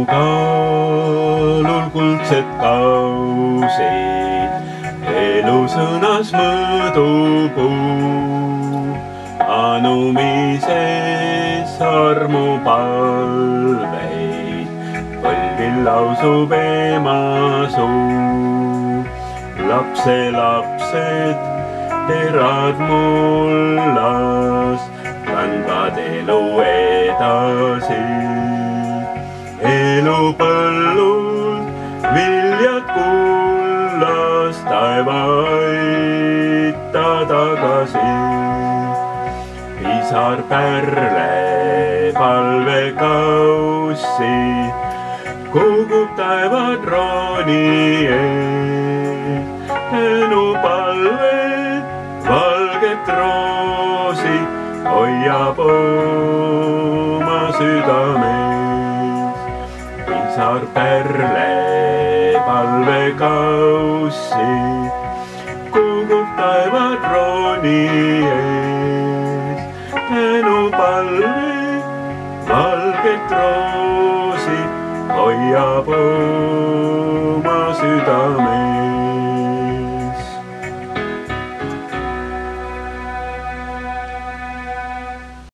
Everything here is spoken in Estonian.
kaalul kuldsed kausid, elu sõnas mõõdupuu. Anumises armupalveid, põlvil lausub ema suu. Lapselapsed, erad mullas, kandvad elu edasi. Elu põllul viljad kullas, taeva aita tagasi. Pisar pärle palvekaussi, kogub taevad rooni ees. Tänupalved valget roosi hoiab oma südames. Pisar pärle palvekaussi, kogub taevad rooni ees. Tänupalved valget roosi hoiab oma südames.